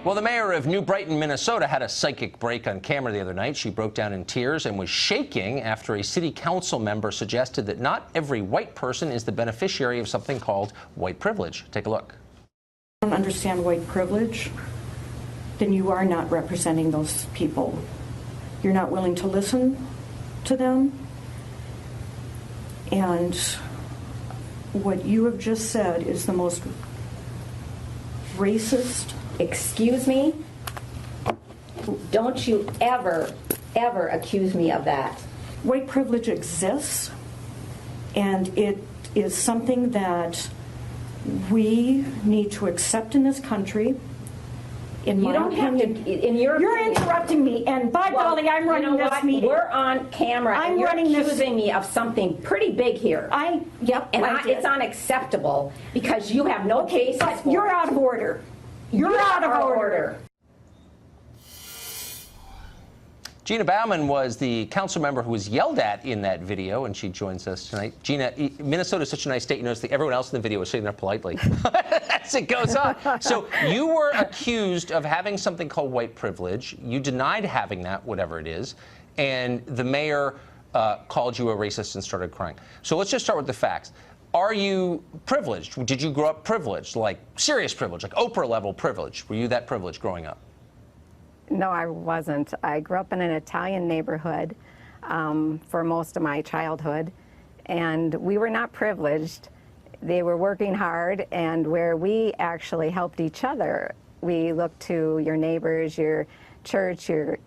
Well, the mayor of New Brighton, Minnesota, had a psychic break on camera the other night. She broke down in tears and was shaking after a city council member suggested that not every white person is the beneficiary of something called white privilege. Take a look. If you don't understand white privilege, then you are not representing those people. You're not willing to listen to them. And what you have just said is the most racist. Excuse me? Don't you ever accuse me of that. White privilege exists, and it is something that we need to accept in this country. In my opinion, you're interrupting me, and by golly, I'm running this meeting. We're on camera, and you're accusing me of something pretty big here. It's unacceptable because you have no basis for it. You're out of order. You're out of order. Gina Bauman was the council member who was yelled at in that video, and she joins us tonight. Gina, Minnesota is such a nice state. You notice that everyone else in the video is sitting there politely as it goes on. So you were accused of having something called white privilege. You denied having that, whatever it is, and the mayor called you a racist and started crying. So let's just start with the facts. Are you privileged? Did you grow up privileged, like serious privilege, like Oprah-level privilege? Were you that privileged growing up? No, I wasn't. I grew up in an Italian neighborhood for most of my childhood, and we were not privileged. They were working hard, and where we actually helped each other, we looked to your neighbors, your church, your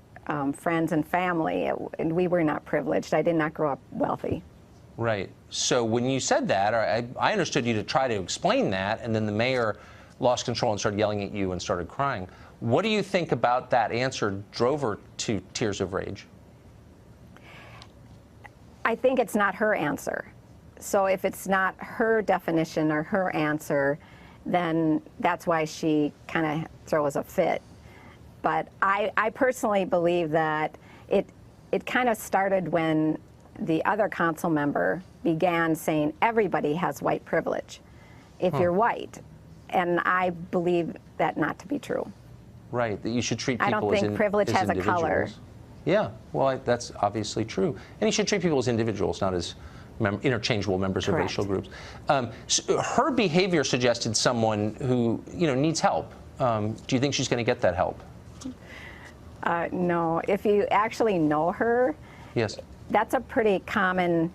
friends and family, and we were not privileged. I did not grow up wealthy. Right. So when you said that, I understood you to try to explain that, and then the mayor lost control and started yelling at you and started crying. What do you think about that answer drove her to tears of rage? I think it's not her answer. So if it's not her definition or her answer, then that's why she kind of throws a fit. But I personally believe that it kind of started when the other council member began saying everybody has white privilege if you're white. And I believe that not to be true. Right, that you should treat people I don't think privilege has a color. Yeah, well, that's obviously true. And you should treat people as individuals, not as interchangeable members of racial groups. So her behavior suggested someone who, needs help. Do you think she's going to get that help? No. If you actually know her, yes, that's a pretty common.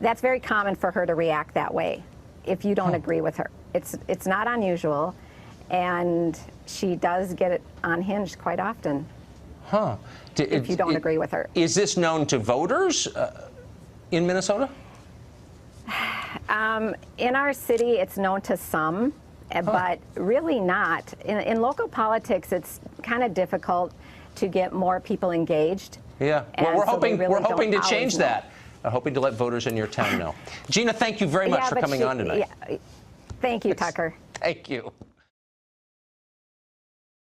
That's very common for her to react that way. If you don't agree with her, it's not unusual, and she does get it unhinged quite often. Huh? If you don't agree with her. Is this known to voters in Minnesota? In our city, it's known to some, but really not. In local politics, it's kind of difficult to get more people engaged. Yeah, well, we're hoping to change that. Hoping to let voters in your town know. Gina, thank you very much for coming on tonight. Thank you, Tucker. Thank you.